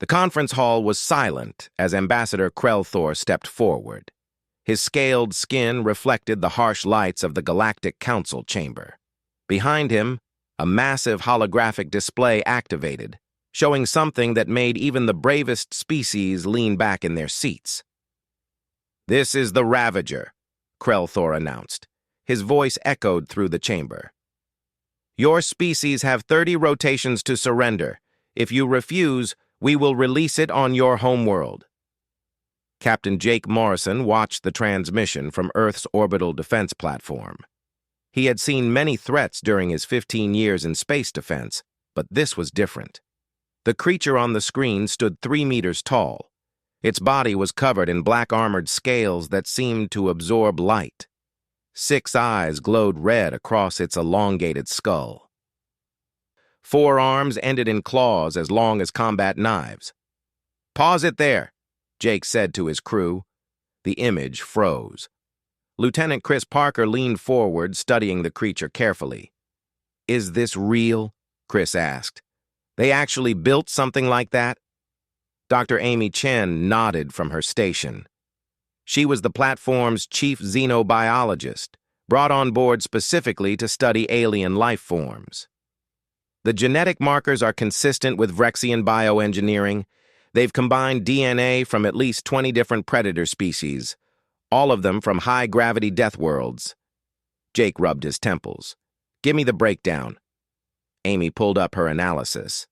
The conference hall was silent as Ambassador Krelthor stepped forward. His scaled skin reflected the harsh lights of the Galactic Council chamber. Behind him, a massive holographic display activated, showing something that made even the bravest species lean back in their seats. "This is the Ravager," Krelthor announced. His voice echoed through the chamber. "Your species have 30 rotations to surrender. If you refuse, we will release it on your homeworld." Captain Jake Morrison watched the transmission from Earth's orbital defense platform. He had seen many threats during his 15 years in space defense, but this was different. The creature on the screen stood 3 meters tall. Its body was covered in black armored scales that seemed to absorb light. 6 eyes glowed red across its elongated skull. 4 arms ended in claws as long as combat knives. "Pause it there," Jake said to his crew. The image froze. Lieutenant Chris Parker leaned forward, studying the creature carefully. "Is this real?" Chris asked. "They actually built something like that?" Dr. Amy Chen nodded from her station. She was the platform's chief xenobiologist, brought on board specifically to study alien life forms. "The genetic markers are consistent with Vrexian bioengineering. They've combined DNA from at least 20 different predator species, all of them from high-gravity death worlds." Jake rubbed his temples. "Give me the breakdown." Amy pulled up her analysis.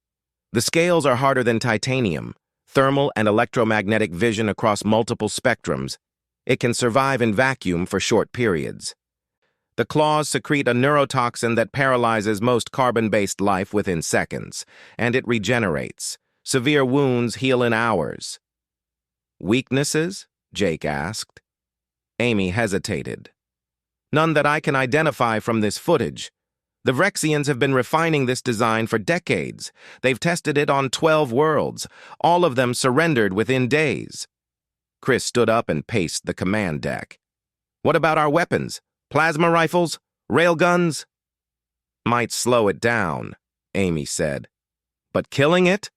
"The scales are harder than titanium. Thermal and electromagnetic vision across multiple spectrums. It can survive in vacuum for short periods. The claws secrete a neurotoxin that paralyzes most carbon-based life within seconds, and it regenerates. Severe wounds heal in hours." "Weaknesses?" Jake asked. Amy hesitated. "None that I can identify from this footage. The Vrexians have been refining this design for decades. They've tested it on 12 worlds. All of them surrendered within days." Chris stood up and paced the command deck. "What about our weapons? Plasma rifles? Railguns?" "Might slow it down," Amy said. "But killing it?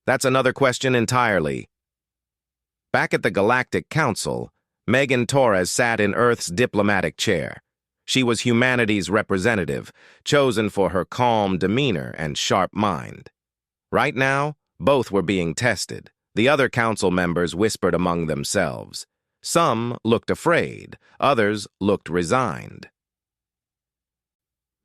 That's another question entirely." Back at the Galactic Council, Megan Torres sat in Earth's diplomatic chair. She was humanity's representative, chosen for her calm demeanor and sharp mind. Right now, both were being tested. The other council members whispered among themselves. Some looked afraid, others looked resigned.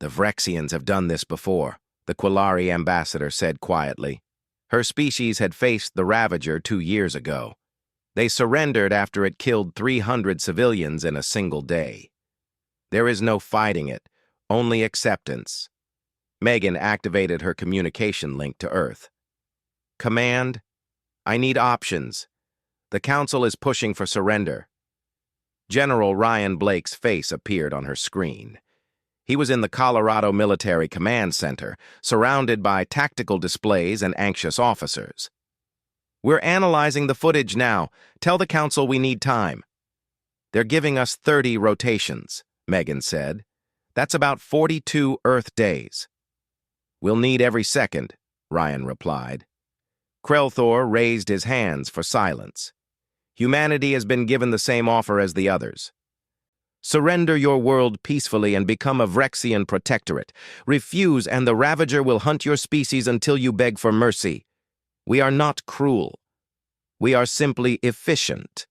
"The Vrexians have done this before," the Quillari ambassador said quietly. Her species had faced the Ravager 2 years ago. They surrendered after it killed 300 civilians in a single day. "There is no fighting it, only acceptance." Megan activated her communication link to Earth. "Command, I need options. The Council is pushing for surrender." General Ryan Blake's face appeared on her screen. He was in the Colorado Military Command Center, surrounded by tactical displays and anxious officers. "We're analyzing the footage now. Tell the Council we need time." "They're giving us 30 rotations," Megan said. "That's about 42 Earth days." "We'll need every second," Ryan replied. Krelthor raised his hands for silence. "Humanity has been given the same offer as the others. Surrender your world peacefully and become a Vrexian protectorate. Refuse, and the Ravager will hunt your species until you beg for mercy. We are not cruel. We are simply efficient."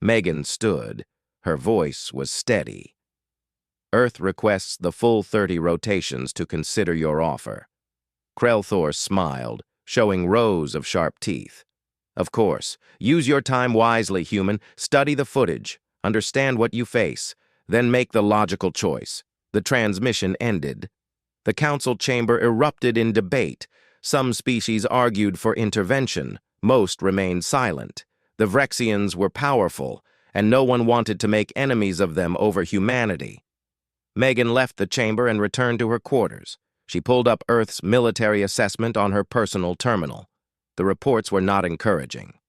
Megan stood. Her voice was steady. "Earth requests the full 30 rotations to consider your offer." Krelthor smiled, showing rows of sharp teeth. "Of course, use your time wisely, human. Study the footage. Understand what you face. Then make the logical choice." The transmission ended. The council chamber erupted in debate. Some species argued for intervention. Most remained silent. The Vrexians were powerful, and no one wanted to make enemies of them over humanity. Megan left the chamber and returned to her quarters. She pulled up Earth's military assessment on her personal terminal. The reports were not encouraging.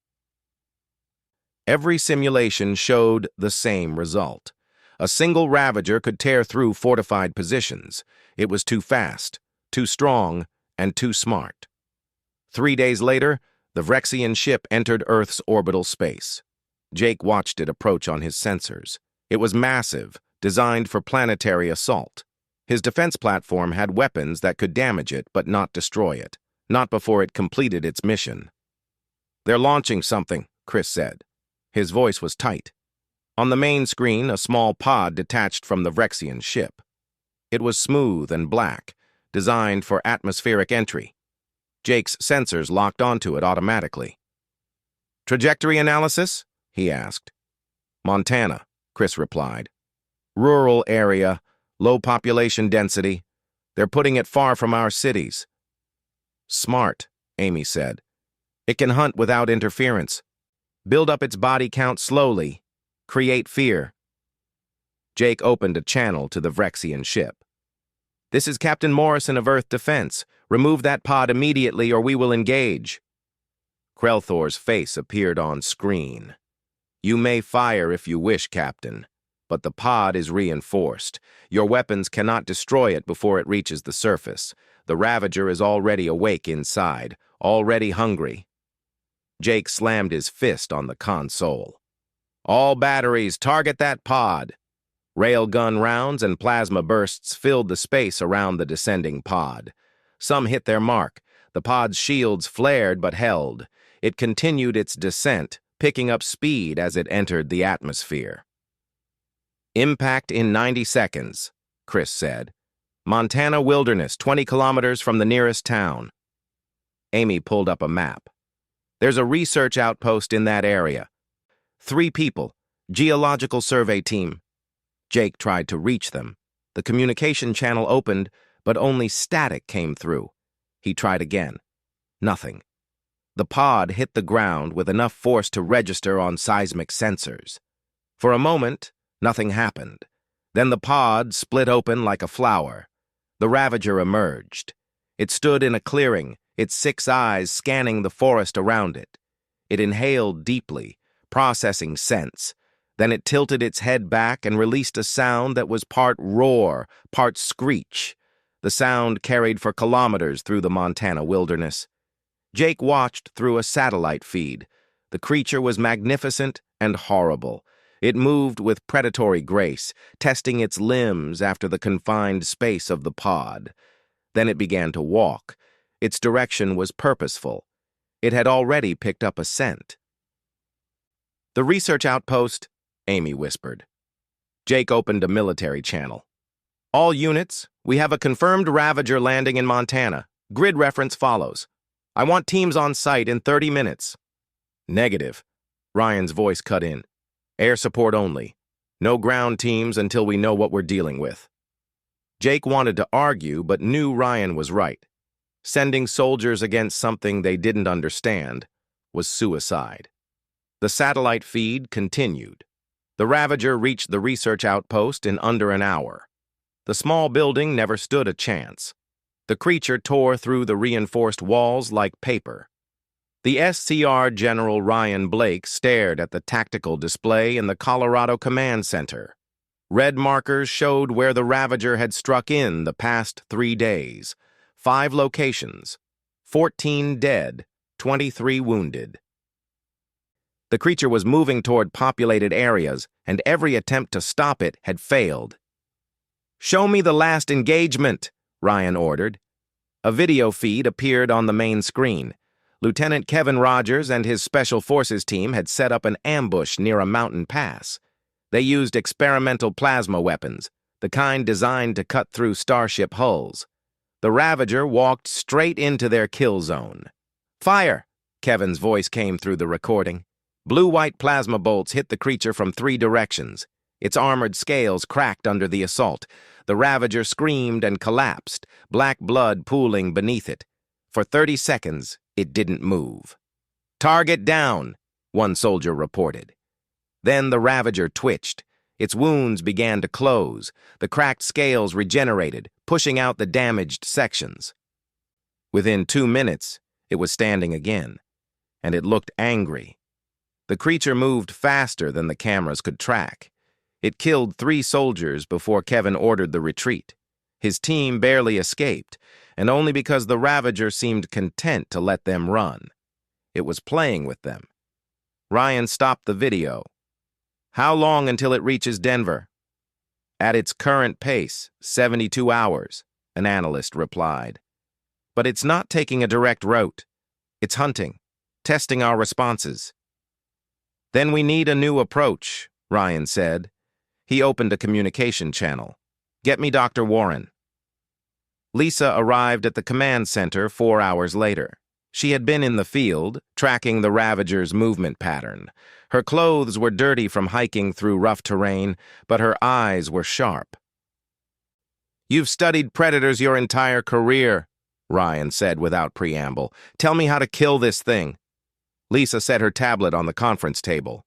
Every simulation showed the same result. A single Ravager could tear through fortified positions. It was too fast, too strong, and too smart. 3 days later, The Vrexian ship entered Earth's orbital space. Jake watched it approach on his sensors. It was massive, designed for planetary assault. His defense platform had weapons that could damage it but not destroy it, not before it completed its mission. "They're launching something," Chris said. His voice was tight. On the main screen, a small pod detached from the Vrexian ship. It was smooth and black, designed for atmospheric entry. Jake's sensors locked onto it automatically. "Trajectory analysis?" he asked. "Montana," Chris replied. "Rural area, low population density. They're putting it far from our cities." "Smart," Amy said. "It can hunt without interference. Build up its body count slowly. Create fear." Jake opened a channel to the Vrexian ship. "This is Captain Morrison of Earth Defense. Remove that pod immediately or we will engage." Krelthor's face appeared on screen. "You may fire if you wish, Captain, but the pod is reinforced. Your weapons cannot destroy it before it reaches the surface. The Ravager is already awake inside, already hungry." Jake slammed his fist on the console. "All batteries, target that pod." Railgun rounds and plasma bursts filled the space around the descending pod. Some hit their mark. The pod's shields flared but held. It continued its descent, picking up speed as it entered the atmosphere. "Impact in 90 seconds, Chris said. "Montana wilderness, 20 kilometers from the nearest town." Amy pulled up a map. "There's a research outpost in that area. 3 people, geological survey team." Jake tried to reach them. The communication channel opened, but only static came through. He tried again. Nothing. The pod hit the ground with enough force to register on seismic sensors. For a moment, nothing happened. Then the pod split open like a flower. The Ravager emerged. It stood in a clearing, its 6 eyes scanning the forest around it. It inhaled deeply, processing scents. Then it tilted its head back and released a sound that was part roar, part screech. The sound carried for kilometers through the Montana wilderness. Jake watched through a satellite feed. The creature was magnificent and horrible. It moved with predatory grace, testing its limbs after the confined space of the pod. Then it began to walk. Its direction was purposeful. It had already picked up a scent. "The research outpost," Amy whispered. Jake opened a military channel. "All units, we have a confirmed Ravager landing in Montana. Grid reference follows. I want teams on site in 30 minutes. "Negative." Ryan's voice cut in. "Air support only. No ground teams until we know what we're dealing with." Jake wanted to argue, but knew Ryan was right. Sending soldiers against something they didn't understand was suicide. The satellite feed continued. The Ravager reached the research outpost in under an hour. The small building never stood a chance. The creature tore through the reinforced walls like paper. The SCR General Ryan Blake stared at the tactical display in the Colorado Command Center. Red markers showed where the Ravager had struck in the past 3 days. 5 locations, 14 dead, 23 wounded. The creature was moving toward populated areas, and every attempt to stop it had failed. "Show me the last engagement," Ryan ordered. A video feed appeared on the main screen. Lieutenant Kevin Rogers and his Special Forces team had set up an ambush near a mountain pass. They used experimental plasma weapons, the kind designed to cut through starship hulls. The Ravager walked straight into their kill zone. "Fire!" Kevin's voice came through the recording. Blue-white plasma bolts hit the creature from 3 directions. Its armored scales cracked under the assault. The Ravager screamed and collapsed, black blood pooling beneath it. For 30 seconds, it didn't move. "Target down," one soldier reported. Then the Ravager twitched. Its wounds began to close. The cracked scales regenerated, pushing out the damaged sections. Within 2 minutes, it was standing again, and it looked angry. The creature moved faster than the cameras could track. It killed 3 soldiers before Kevin ordered the retreat. His team barely escaped, and only because the Ravager seemed content to let them run. It was playing with them. Ryan stopped the video. How long until it reaches Denver? At its current pace, 72 hours, an analyst replied. But it's not taking a direct route. It's hunting, testing our responses. Then we need a new approach, Ryan said. He opened a communication channel. Get me Dr. Warren. Lisa arrived at the command center 4 hours later. She had been in the field, tracking the Ravager's movement pattern. Her clothes were dirty from hiking through rough terrain, but her eyes were sharp. You've studied predators your entire career, Ryan said without preamble. Tell me how to kill this thing. Lisa set her tablet on the conference table.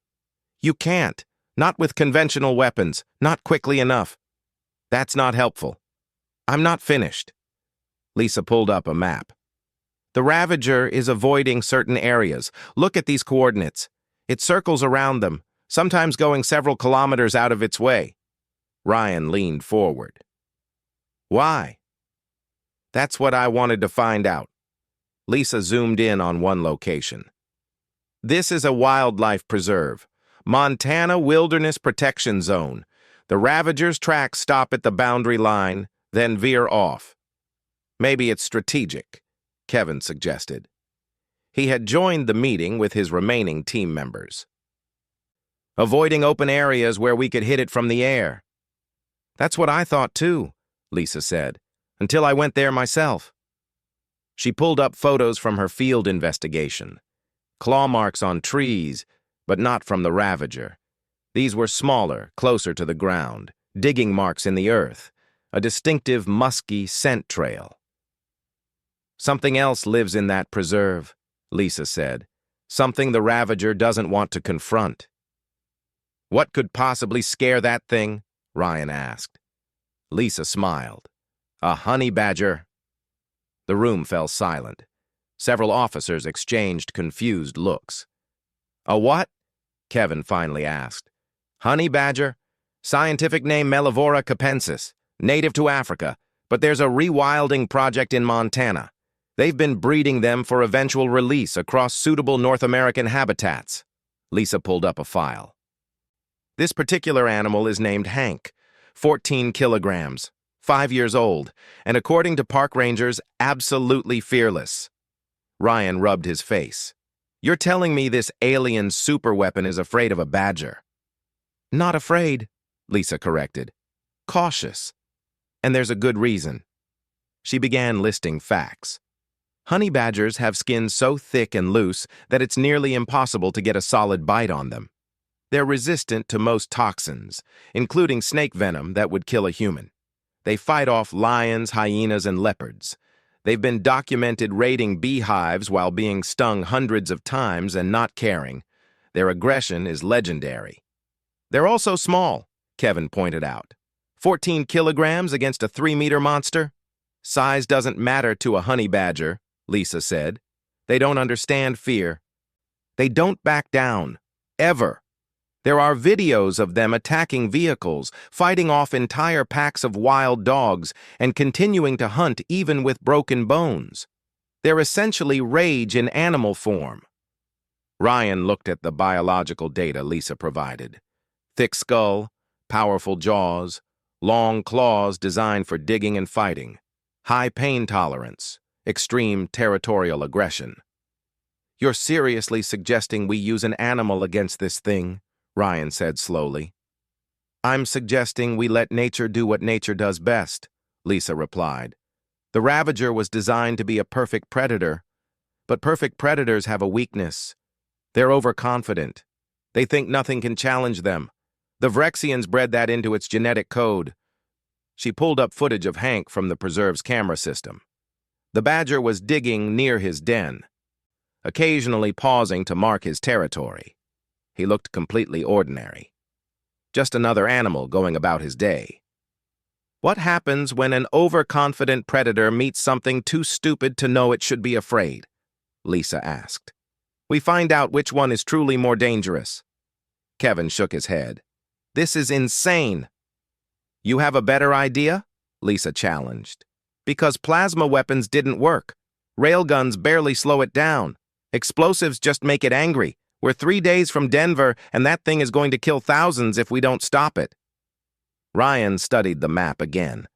You can't. Not with conventional weapons. Not quickly enough. That's not helpful. I'm not finished. Lisa pulled up a map. The Ravager is avoiding certain areas. Look at these coordinates. It circles around them, sometimes going several kilometers out of its way. Ryan leaned forward. Why? That's what I wanted to find out. Lisa zoomed in on one location. This is a wildlife preserve, Montana Wilderness Protection Zone. The Ravager's tracks stop at the boundary line, then veer off. Maybe it's strategic, Kevin suggested. He had joined the meeting with his remaining team members. Avoiding open areas where we could hit it from the air. That's what I thought too, Lisa said, until I went there myself. She pulled up photos from her field investigation. Claw marks on trees, but not from the Ravager. These were smaller, closer to the ground, digging marks in the earth, a distinctive musky scent trail. Something else lives in that preserve, Lisa said. Something the Ravager doesn't want to confront. What could possibly scare that thing? Ryan asked. Lisa smiled. A honey badger. The room fell silent. Several officers exchanged confused looks. A what? Kevin finally asked. Honey badger? Scientific name Mellivora capensis, native to Africa, but there's a rewilding project in Montana. They've been breeding them for eventual release across suitable North American habitats. Lisa pulled up a file. This particular animal is named Hank, 14 kilograms, 5 years old, and according to park rangers, absolutely fearless. Ryan rubbed his face. You're telling me this alien superweapon is afraid of a badger? Not afraid, Lisa corrected. Cautious. And there's a good reason. She began listing facts. Honey badgers have skin so thick and loose that it's nearly impossible to get a solid bite on them. They're resistant to most toxins, including snake venom that would kill a human. They fight off lions, hyenas, and leopards. They've been documented raiding beehives while being stung hundreds of times and not caring. Their aggression is legendary. They're also small, Kevin pointed out. 14 kilograms against a 3-meter monster? Size doesn't matter to a honey badger, Lisa said. They don't understand fear. They don't back down. Ever. There are videos of them attacking vehicles, fighting off entire packs of wild dogs, and continuing to hunt even with broken bones. They're essentially rage in animal form. Ryan looked at the biological data Lisa provided. Thick skull, powerful jaws, long claws designed for digging and fighting, high pain tolerance, extreme territorial aggression. You're seriously suggesting we use an animal against this thing? Ryan said slowly. I'm suggesting we let nature do what nature does best, Lisa replied. The Ravager was designed to be a perfect predator, but perfect predators have a weakness. They're overconfident. They think nothing can challenge them. The Vrexians bred that into its genetic code. She pulled up footage of Hank from the preserve's camera system. The badger was digging near his den, occasionally pausing to mark his territory. He looked completely ordinary. Just another animal going about his day. What happens when an overconfident predator meets something too stupid to know it should be afraid? Lisa asked. We find out which one is truly more dangerous. Kevin shook his head. This is insane. You have a better idea? Lisa challenged. Because plasma weapons didn't work. Railguns barely slow it down. Explosives just make it angry. We're 3 days from Denver, and that thing is going to kill thousands if we don't stop it. Ryan studied the map again.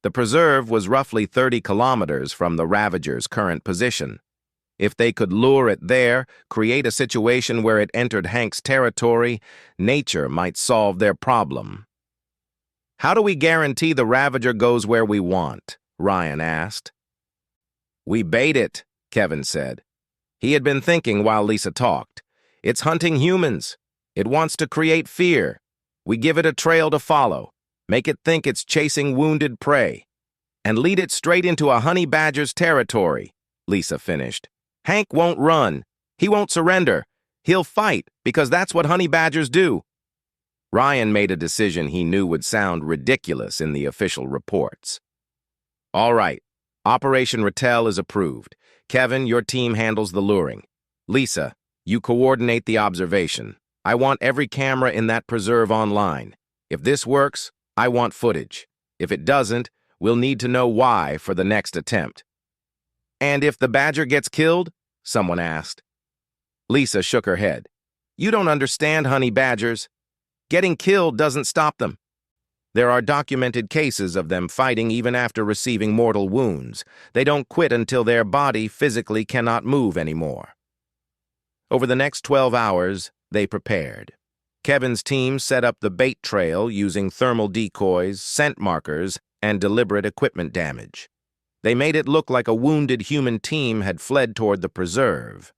The preserve was roughly 30 kilometers from the Ravager's current position. If they could lure it there, create a situation where it entered Hank's territory, nature might solve their problem. "How do we guarantee the Ravager goes where we want?" Ryan asked. "We bait it," Kevin said. He had been thinking while Lisa talked. "It's hunting humans. It wants to create fear. We give it a trail to follow, make it think it's chasing wounded prey, and lead it straight into a honey badger's territory," Lisa finished. "Hank won't run. He won't surrender. He'll fight, because that's what honey badgers do." Ryan made a decision he knew would sound ridiculous in the official reports. "All right, Operation Rattel is approved. Kevin, your team handles the luring. Lisa, you coordinate the observation. I want every camera in that preserve online. If this works, I want footage. If it doesn't, we'll need to know why for the next attempt." "And if the badger gets killed?" someone asked. Lisa shook her head. "You don't understand honey badgers. Getting killed doesn't stop them. There are documented cases of them fighting even after receiving mortal wounds. They don't quit until their body physically cannot move anymore." Over the next 12 hours, they prepared. Kevin's team set up the bait trail using thermal decoys, scent markers, and deliberate equipment damage. They made it look like a wounded human team had fled toward the preserve.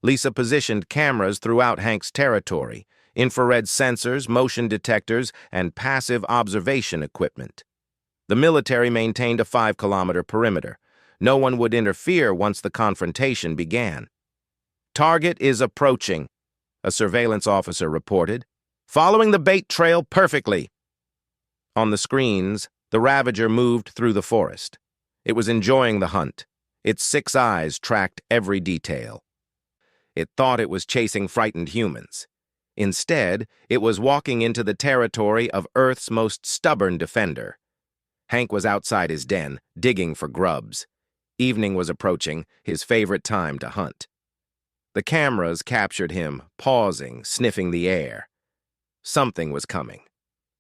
Lisa positioned cameras throughout Hank's territory, infrared sensors, motion detectors, and passive observation equipment. The military maintained a 5-kilometer perimeter. No one would interfere once the confrontation began. "Target is approaching," a surveillance officer reported. "Following the bait trail perfectly." On the screens, the Ravager moved through the forest. It was enjoying the hunt. Its 6 eyes tracked every detail. It thought it was chasing frightened humans. Instead, it was walking into the territory of Earth's most stubborn defender. Hank was outside his den, digging for grubs. Evening was approaching, his favorite time to hunt. The cameras captured him, pausing, sniffing the air. Something was coming.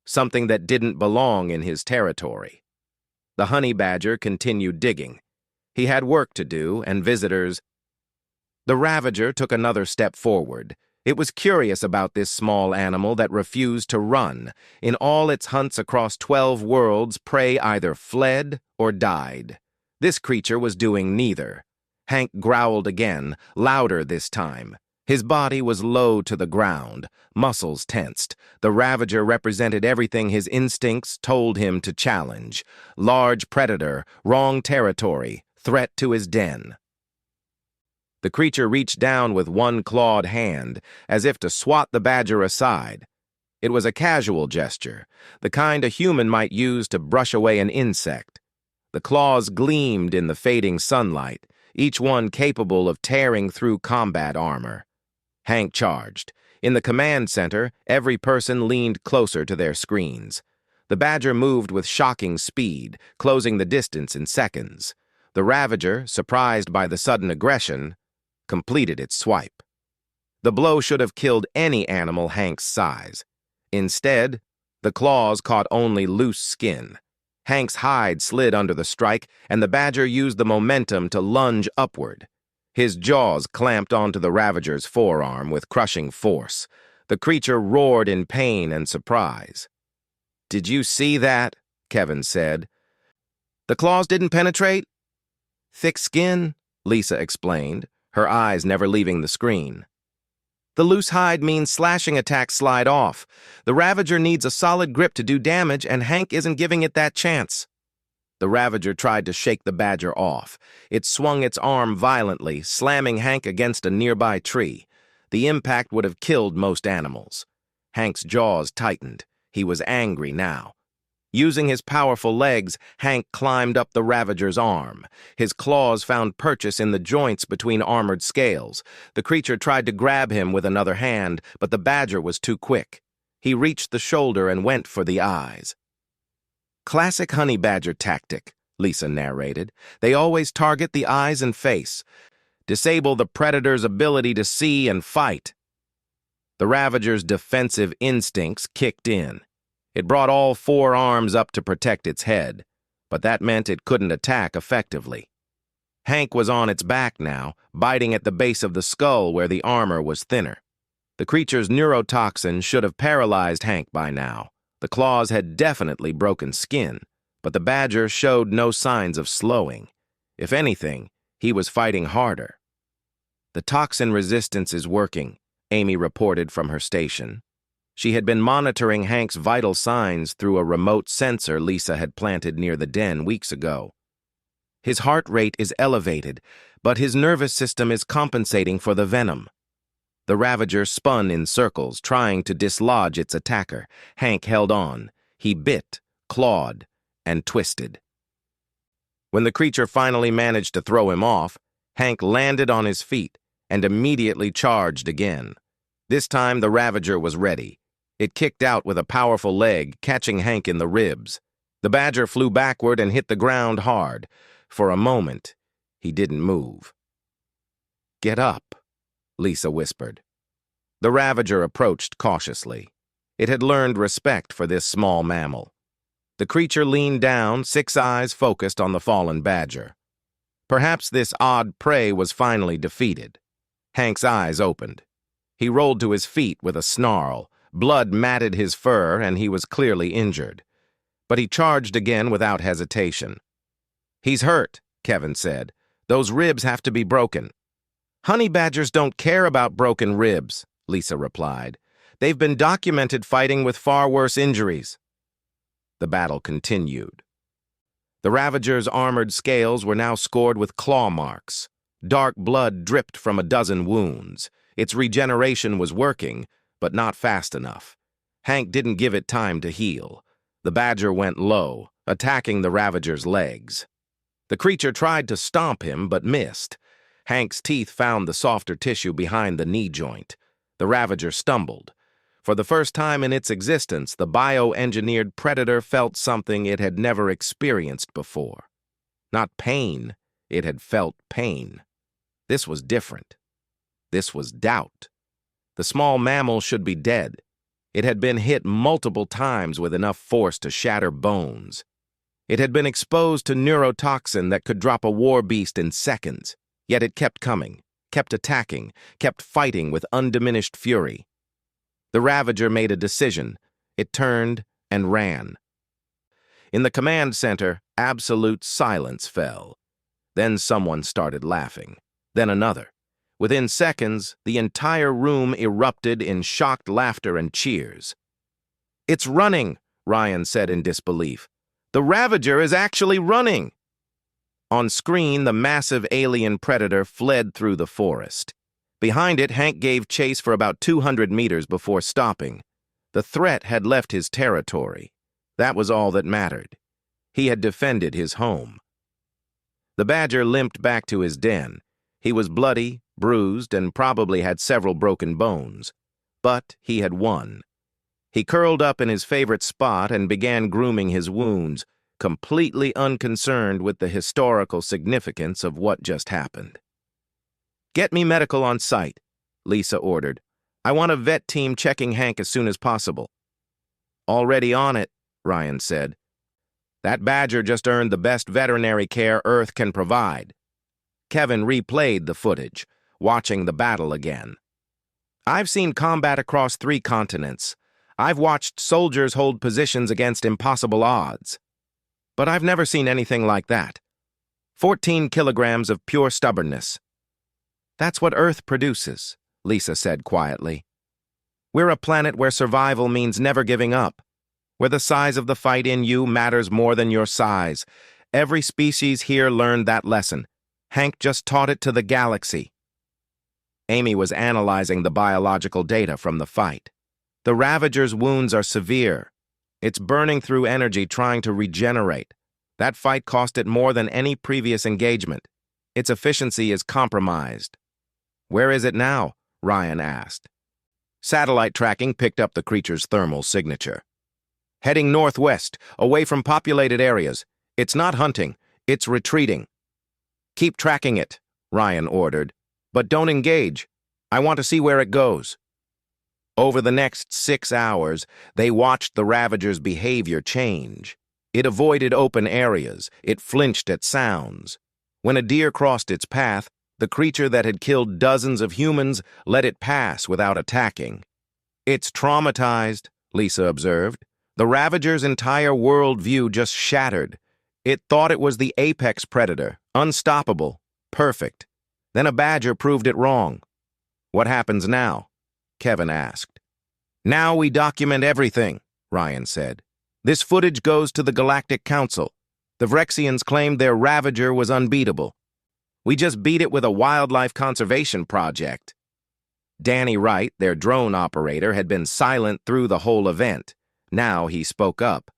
Something that didn't belong in his territory. The honey badger continued digging. He had work to do, and visitors. The Ravager took another step forward. It was curious about this small animal that refused to run. In all its hunts across 12 worlds, prey either fled or died. This creature was doing neither. Hank growled again, louder this time. His body was low to the ground, muscles tensed. The Ravager represented everything his instincts told him to challenge. Large predator, wrong territory, threat to his den. The creature reached down with one clawed hand, as if to swat the badger aside. It was a casual gesture, the kind a human might use to brush away an insect. The claws gleamed in the fading sunlight, each one capable of tearing through combat armor. Hank charged. In the command center, every person leaned closer to their screens. The badger moved with shocking speed, closing the distance in seconds. The Ravager, surprised by the sudden aggression, completed its swipe. The blow should have killed any animal Hank's size. Instead, the claws caught only loose skin. Hank's hide slid under the strike, and the badger used the momentum to lunge upward. His jaws clamped onto the Ravager's forearm with crushing force. The creature roared in pain and surprise. "Did you see that?" Kevin said. "The claws didn't penetrate?" "Thick skin," Lisa explained, her eyes never leaving the screen. "The loose hide means slashing attacks slide off. The Ravager needs a solid grip to do damage, and Hank isn't giving it that chance." The Ravager tried to shake the badger off. It swung its arm violently, slamming Hank against a nearby tree. The impact would have killed most animals. Hank's jaws tightened. He was angry now. Using his powerful legs, Hank climbed up the Ravager's arm. His claws found purchase in the joints between armored scales. The creature tried to grab him with another hand, but the badger was too quick. He reached the shoulder and went for the eyes. "Classic honey badger tactic," Lisa narrated. "They always target the eyes and face. Disable the predator's ability to see and fight. The Ravager's defensive instincts kicked in. It brought all 4 arms up to protect its head, but that meant it couldn't attack effectively. Hank was on its back now, biting at the base of the skull where the armor was thinner. The creature's neurotoxin should have paralyzed Hank by now. The claws had definitely broken skin, but the badger showed no signs of slowing. If anything, he was fighting harder. "The toxin resistance is working," Amy reported from her station. She had been monitoring Hank's vital signs through a remote sensor Lisa had planted near the den weeks ago. "His heart rate is elevated, but his nervous system is compensating for the venom." The Ravager spun in circles, trying to dislodge its attacker. Hank held on. He bit, clawed, and twisted. When the creature finally managed to throw him off, Hank landed on his feet and immediately charged again. This time the Ravager was ready. It kicked out with a powerful leg, catching Hank in the ribs. The badger flew backward and hit the ground hard. For a moment, he didn't move. "Get up," Lisa whispered. The Ravager approached cautiously. It had learned respect for this small mammal. The creature leaned down, 6 eyes focused on the fallen badger. Perhaps this odd prey was finally defeated. Hank's eyes opened. He rolled to his feet with a snarl. Blood matted his fur, and he was clearly injured. But he charged again without hesitation. "He's hurt," Kevin said. "Those ribs have to be broken." "Honey badgers don't care about broken ribs," Lisa replied. "They've been documented fighting with far worse injuries." The battle continued. The Ravager's armored scales were now scored with claw marks. Dark blood dripped from a dozen wounds. Its regeneration was working, but not fast enough. Hank didn't give it time to heal. The badger went low, attacking the Ravager's legs. The creature tried to stomp him, but missed. Hank's teeth found the softer tissue behind the knee joint. The Ravager stumbled. For the first time in its existence, the bioengineered predator felt something it had never experienced before. Not pain, it had felt pain. This was different. This was doubt. The small mammal should be dead. It had been hit multiple times with enough force to shatter bones. It had been exposed to neurotoxin that could drop a war beast in seconds, yet it kept coming, kept attacking, kept fighting with undiminished fury. The Ravager made a decision. It turned and ran. In the command center, absolute silence fell. Then someone started laughing. Then another. Within seconds, the entire room erupted in shocked laughter and cheers. "It's running," Ryan said in disbelief. "The Ravager is actually running!" On screen, the massive alien predator fled through the forest. Behind it, Hank gave chase for about 200 meters before stopping. The threat had left his territory. That was all that mattered. He had defended his home. The badger limped back to his den. He was bloody, bruised, and probably had several broken bones. But he had won. He curled up in his favorite spot and began grooming his wounds, completely unconcerned with the historical significance of what just happened. "Get me medical on site," Lisa ordered. "I want a vet team checking Hank as soon as possible." "Already on it," Ryan said. "That badger just earned the best veterinary care Earth can provide." Kevin replayed the footage, watching the battle again. "I've seen combat across 3 continents. I've watched soldiers hold positions against impossible odds. But I've never seen anything like that. 14 kilograms of pure stubbornness." "That's what Earth produces," Lisa said quietly. "We're a planet where survival means never giving up, where the size of the fight in you matters more than your size. Every species here learned that lesson. Hank just taught it to the galaxy." Amy was analyzing the biological data from the fight. "The Ravager's wounds are severe. It's burning through energy trying to regenerate. That fight cost it more than any previous engagement. Its efficiency is compromised." "Where is it now?" Ryan asked. Satellite tracking picked up the creature's thermal signature. "Heading northwest, away from populated areas. It's not hunting, it's retreating." "Keep tracking it," Ryan ordered. But don't engage. I want to see where it goes." Over the next 6 hours, they watched the Ravager's behavior change. It avoided open areas. It flinched at sounds. When a deer crossed its path, the creature that had killed dozens of humans let it pass without attacking. "It's traumatized," Lisa observed. "The Ravager's entire worldview just shattered. It thought it was the apex predator, unstoppable, perfect. Then a badger proved it wrong." "What happens now?" Kevin asked. "Now we document everything," Ryan said. "This footage goes to the Galactic Council. The Vrexians claimed their Ravager was unbeatable. We just beat it with a wildlife conservation project." Danny Wright, their drone operator, had been silent through the whole event. Now he spoke up.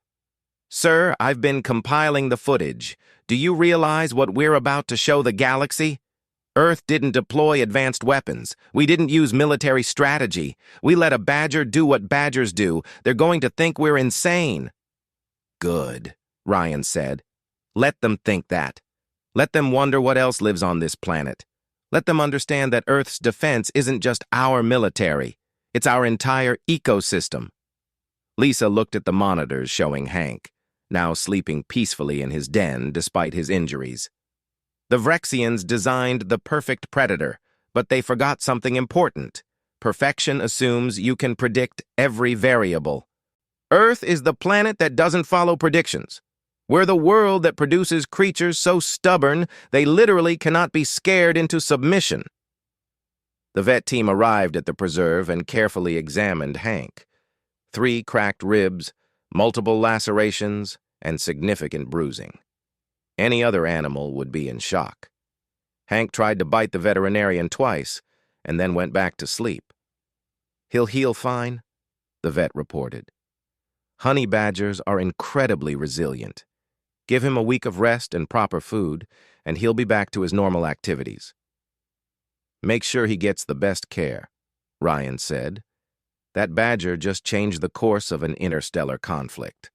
"Sir, I've been compiling the footage. Do you realize what we're about to show the galaxy? Earth didn't deploy advanced weapons. We didn't use military strategy. We let a badger do what badgers do. They're going to think we're insane." "Good," Ryan said. "Let them think that. Let them wonder what else lives on this planet. Let them understand that Earth's defense isn't just our military. It's our entire ecosystem." Lisa looked at the monitors showing Hank, now sleeping peacefully in his den despite his injuries. "The Vrexians designed the perfect predator, but they forgot something important. Perfection assumes you can predict every variable. Earth is the planet that doesn't follow predictions. We're the world that produces creatures so stubborn they literally cannot be scared into submission." The vet team arrived at the preserve and carefully examined Hank. 3 cracked ribs, multiple lacerations, and significant bruising. Any other animal would be in shock. Hank tried to bite the veterinarian twice and then went back to sleep. "He'll heal fine," the vet reported. "Honey badgers are incredibly resilient. Give him a week of rest and proper food, and he'll be back to his normal activities." "Make sure he gets the best care," Ryan said. "That badger just changed the course of an interstellar conflict."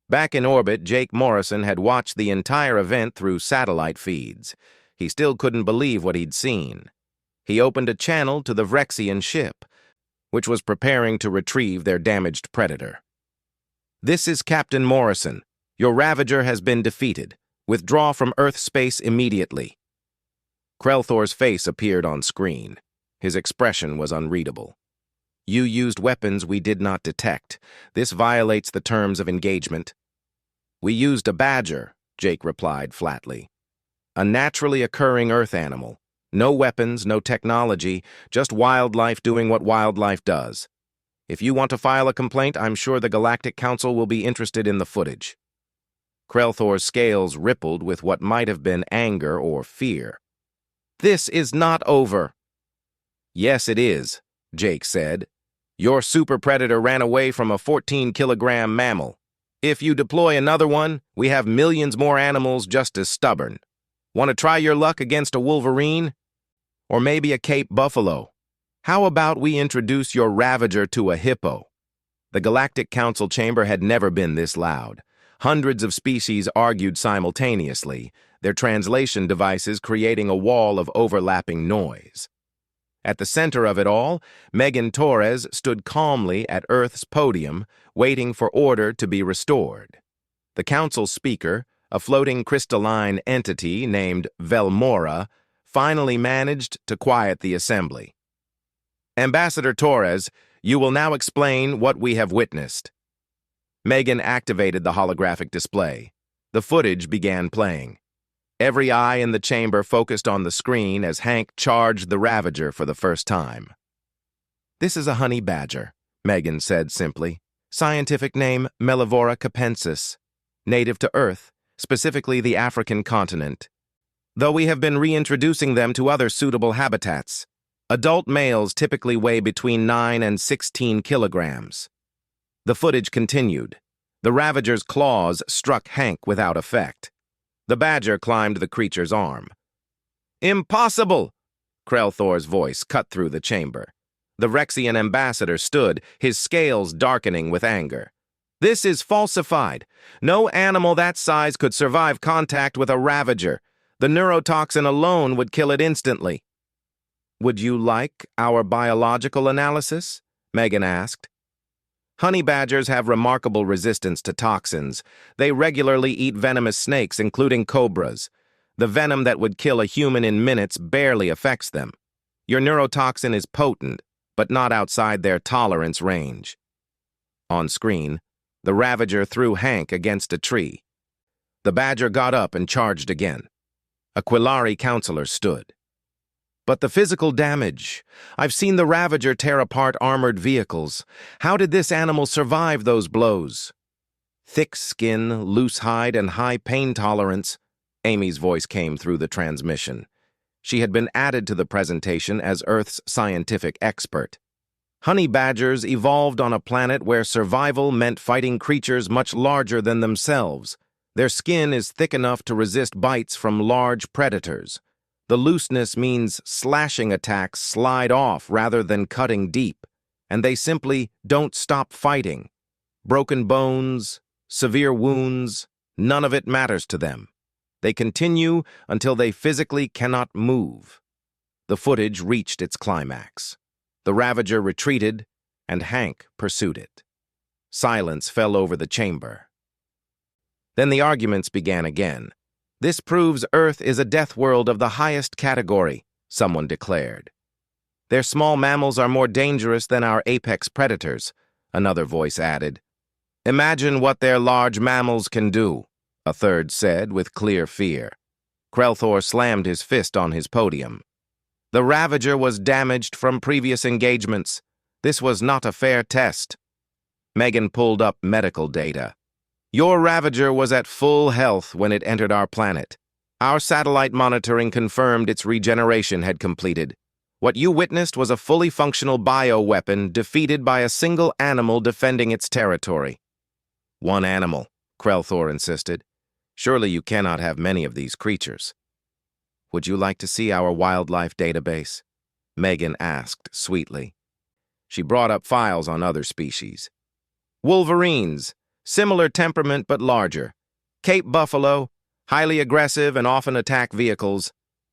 Back in orbit, Jake Morrison had watched the entire event through satellite feeds. He still couldn't believe what he'd seen. He opened a channel to the Vrexian ship, which was preparing to retrieve their damaged predator. "This is Captain Morrison. Your Ravager has been defeated. Withdraw from Earth space immediately." Krelthor's face appeared on screen. His expression was unreadable. "You used weapons we did not detect. This violates the terms of engagement." "We used a badger," Jake replied flatly. "A naturally occurring Earth animal. No weapons, no technology, just wildlife doing what wildlife does. If you want to file a complaint, I'm sure the Galactic Council will be interested in the footage." Krelthor's scales rippled with what might have been anger or fear. "This is not over." "Yes, it is," Jake said. "Your super predator ran away from a 14-kilogram mammal. If you deploy another one, we have millions more animals just as stubborn. Want to try your luck against a wolverine? Or maybe a Cape buffalo? How about we introduce your Ravager to a hippo?" The Galactic Council chamber had never been this loud. Hundreds of species argued simultaneously, their translation devices creating a wall of overlapping noise. At the center of it all, Megan Torres stood calmly at Earth's podium, waiting for order to be restored. The council speaker, a floating crystalline entity named Velmora, finally managed to quiet the assembly. "Ambassador Torres, you will now explain what we have witnessed." Megan activated the holographic display. The footage began playing. Every eye in the chamber focused on the screen as Hank charged the Ravager for the first time. "This is a honey badger," Megan said simply. "Scientific name Mellivora capensis. Native to Earth, specifically the African continent. Though we have been reintroducing them to other suitable habitats. Adult males typically weigh between 9 and 16 kilograms. The footage continued. The Ravager's claws struck Hank without effect. The badger climbed the creature's arm. "Impossible!" Krelthor's voice cut through the chamber. The Vrexian ambassador stood, his scales darkening with anger. "This is falsified. No animal that size could survive contact with a Ravager. The neurotoxin alone would kill it instantly." Would you like our biological analysis? Megan asked. Honey badgers have remarkable resistance to toxins. They regularly eat venomous snakes, including cobras. The venom that would kill a human in minutes barely affects them. Your neurotoxin is potent, but not outside their tolerance range. On screen, the Ravager threw Hank against a tree. The badger got up and charged again. A Quillari counselor stood. But the physical damage. I've seen the Ravager tear apart armored vehicles. How did this animal survive those blows? Thick skin, loose hide, and high pain tolerance. Amy's voice came through the transmission. She had been added to the presentation as Earth's scientific expert. Honey badgers evolved on a planet where survival meant fighting creatures much larger than themselves. Their skin is thick enough to resist bites from large predators. The looseness means slashing attacks slide off rather than cutting deep, and they simply don't stop fighting. Broken bones, severe wounds, none of it matters to them. They continue until they physically cannot move. The footage reached its climax. The Ravager retreated, and Hank pursued it. Silence fell over the chamber. Then the arguments began again. This proves Earth is a death world of the highest category, someone declared. Their small mammals are more dangerous than our apex predators, another voice added. Imagine what their large mammals can do, a third said with clear fear. Krelthor slammed his fist on his podium. The Ravager was damaged from previous engagements. This was not a fair test. Megan pulled up medical data. Your Ravager was at full health when it entered our planet. Our satellite monitoring confirmed its regeneration had completed. What you witnessed was a fully functional bioweapon defeated by a single animal defending its territory. One animal, Krelthor insisted. Surely you cannot have many of these creatures. Would you like to see our wildlife database? Megan asked sweetly. She brought up files on other species. Wolverines, similar temperament but larger. Cape buffalo, highly aggressive and often attack vehicles.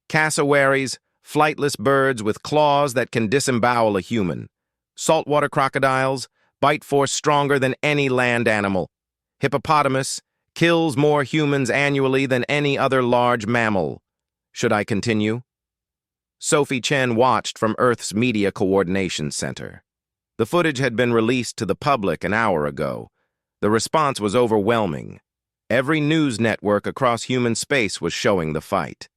Cassowaries, flightless birds with claws that can disembowel a human. Saltwater crocodiles, bite force stronger than any land animal. Hippopotamus, kills more humans annually than any other large mammal. Should I continue? Sophie Chen watched from Earth's Media Coordination Center. The footage had been released to the public an hour ago. The response was overwhelming. Every news network across human space was showing the fight.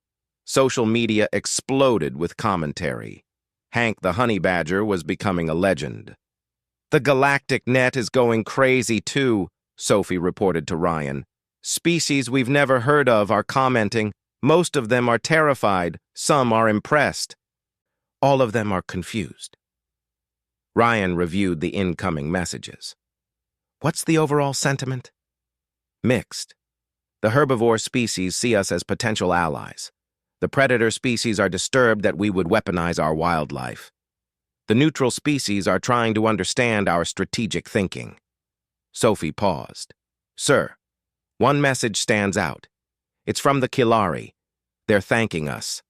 Social media exploded with commentary. Hank the honey badger was becoming a legend. The galactic net is going crazy too, Sophie reported to Ryan. Species we've never heard of are commenting. Most of them are terrified, some are impressed. All of them are confused. Ryan reviewed the incoming messages. What's the overall sentiment? Mixed. The herbivore species see us as potential allies. The predator species are disturbed that we would weaponize our wildlife. The neutral species are trying to understand our strategic thinking. Sophie paused. Sir, one message stands out. It's from the Quillari. They're thanking us.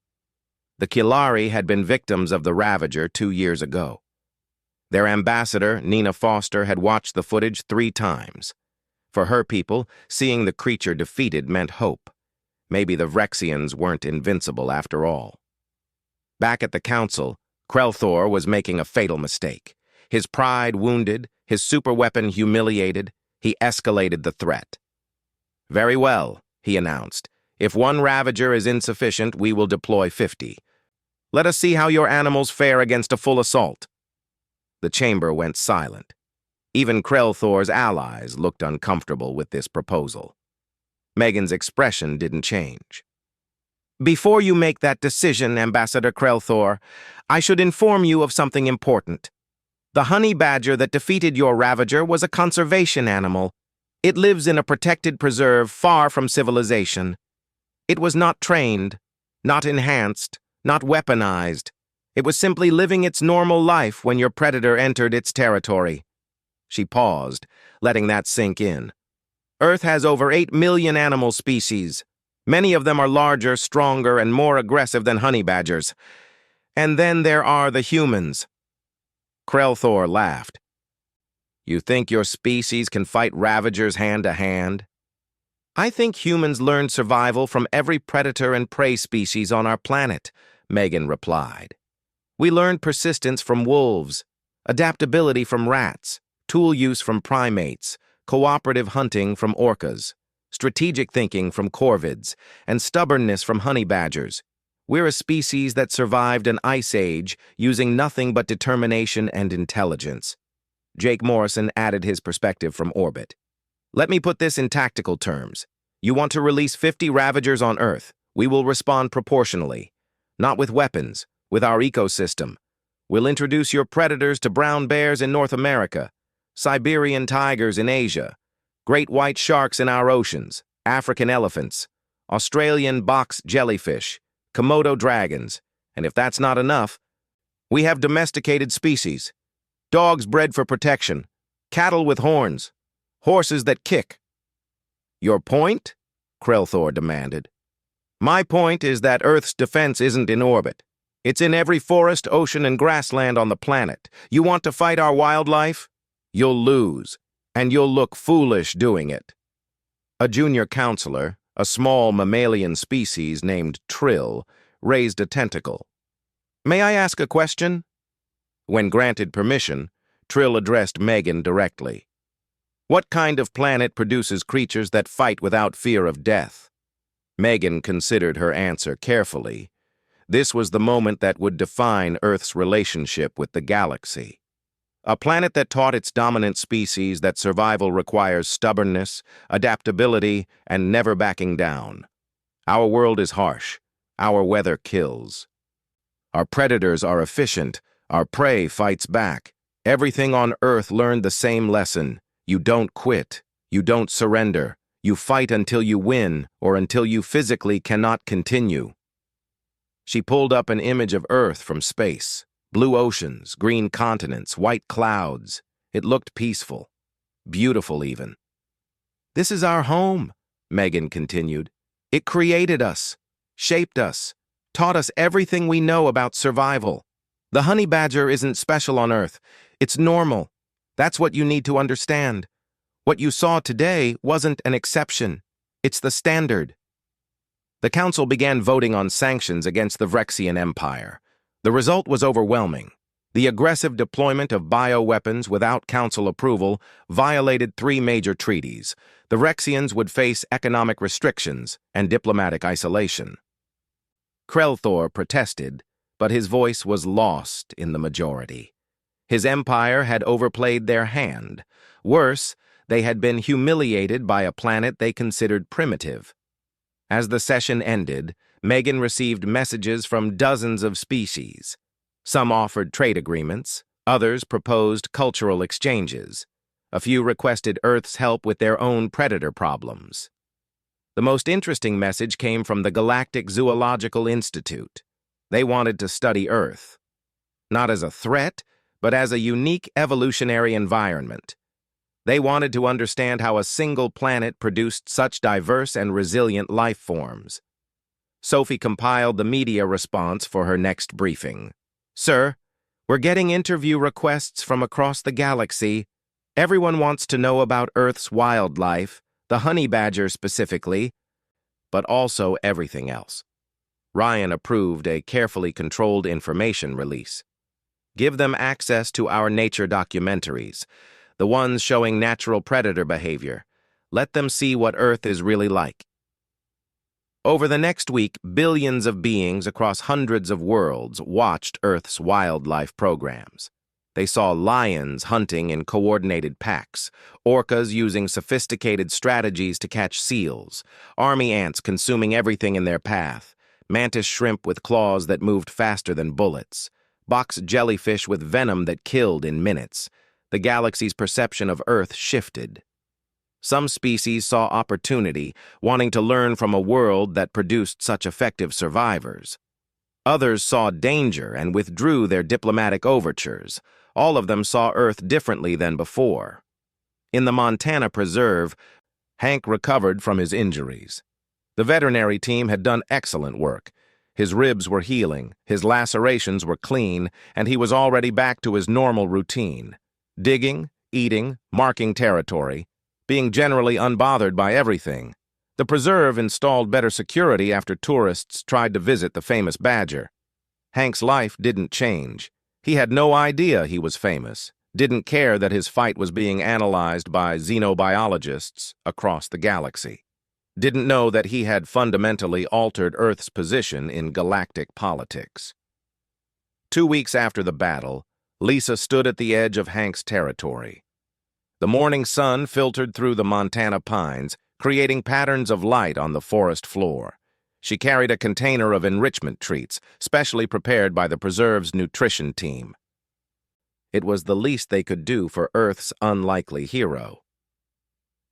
The Quillari had been victims of the Ravager 2 years ago. Their ambassador, Nina Foster, had watched the footage 3 times. For her people, seeing the creature defeated meant hope. Maybe the Vrexians weren't invincible after all. Back at the council, Krelthor was making a fatal mistake. His pride wounded, his superweapon humiliated, he escalated the threat. Very well, he announced. If 1 Ravager is insufficient, we will deploy 50. Let us see how your animals fare against a full assault. The chamber went silent. Even Krelthor's allies looked uncomfortable with this proposal. Megan's expression didn't change. Before you make that decision, Ambassador Krelthor, I should inform you of something important. The honey badger that defeated your Ravager was a conservation animal. It lives in a protected preserve far from civilization. It was not trained, not enhanced, not weaponized. It was simply living its normal life when your predator entered its territory. She paused, letting that sink in. Earth has over 8 million animal species. Many of them are larger, stronger, and more aggressive than honey badgers. And then there are the humans. Krell laughed. You think your species can fight Ravagers hand to hand? I think humans learned survival from every predator and prey species on our planet, Megan replied. We learned persistence from wolves, adaptability from rats, tool use from primates, cooperative hunting from orcas, strategic thinking from corvids, and stubbornness from honey badgers. We're a species that survived an ice age using nothing but determination and intelligence. Jake Morrison added his perspective from orbit. Let me put this in tactical terms. You want to release 50 Ravagers on Earth. We will respond proportionally. Not with weapons, with our ecosystem. We'll introduce your predators to brown bears in North America, Siberian tigers in Asia, great white sharks in our oceans, African elephants, Australian box jellyfish, Komodo dragons, and if that's not enough, we have domesticated species. Dogs bred for protection, cattle with horns, horses that kick. Your point? Krell demanded. My point is that Earth's defense isn't in orbit. It's in every forest, ocean, and grassland on the planet. You want to fight our wildlife? You'll lose, and you'll look foolish doing it. A junior counselor, a small mammalian species named Trill, raised a tentacle. May I ask a question? When granted permission, Trill addressed Megan directly. What kind of planet produces creatures that fight without fear of death? Megan considered her answer carefully. This was the moment that would define Earth's relationship with the galaxy. A planet that taught its dominant species that survival requires stubbornness, adaptability, and never backing down. Our world is harsh. Our weather kills. Our predators are efficient. Our prey fights back. Everything on Earth learned the same lesson. You don't quit. You don't surrender. You fight until you win or until you physically cannot continue. She pulled up an image of Earth from space. Blue oceans, green continents, white clouds. It looked peaceful. Beautiful, even. This is our home, Megan continued. It created us, shaped us, taught us everything we know about survival. The honey badger isn't special on Earth. It's normal. That's what you need to understand. What you saw today wasn't an exception. It's the standard. The Council began voting on sanctions against the Vrexian Empire. The result was overwhelming. The aggressive deployment of bioweapons without Council approval violated 3 major treaties. The Vrexians would face economic restrictions and diplomatic isolation. Krell protested, but his voice was lost in the majority. His empire had overplayed their hand. Worse, they had been humiliated by a planet they considered primitive. As the session ended, Megan received messages from dozens of species. Some offered trade agreements, others proposed cultural exchanges. A few requested Earth's help with their own predator problems. The most interesting message came from the Galactic Zoological Institute. They wanted to study Earth, not as a threat, but as a unique evolutionary environment. They wanted to understand how a single planet produced such diverse and resilient life forms. Sophie compiled the media response for her next briefing. Sir, we're getting interview requests from across the galaxy. Everyone wants to know about Earth's wildlife, the honey badger specifically, but also everything else. Ryan approved a carefully controlled information release. Give them access to our nature documentaries, the ones showing natural predator behavior. Let them see what Earth is really like. Over the next week, billions of beings across hundreds of worlds watched Earth's wildlife programs. They saw lions hunting in coordinated packs, orcas using sophisticated strategies to catch seals, army ants consuming everything in their path, mantis shrimp with claws that moved faster than bullets, box jellyfish with venom that killed in minutes. The galaxy's perception of Earth shifted. Some species saw opportunity, wanting to learn from a world that produced such effective survivors. Others saw danger and withdrew their diplomatic overtures. All of them saw Earth differently than before. In the Montana Preserve, Hank recovered from his injuries. The veterinary team had done excellent work. His ribs were healing, his lacerations were clean, and he was already back to his normal routine. Digging, eating, marking territory, being generally unbothered by everything. The preserve installed better security after tourists tried to visit the famous badger. Hank's life didn't change. He had no idea he was famous, didn't care that his fight was being analyzed by xenobiologists across the galaxy. Didn't know that he had fundamentally altered Earth's position in galactic politics. 2 weeks after the battle, Lisa stood at the edge of Hank's territory. The morning sun filtered through the Montana pines, creating patterns of light on the forest floor. She carried a container of enrichment treats, specially prepared by the preserve's nutrition team. It was the least they could do for Earth's unlikely hero.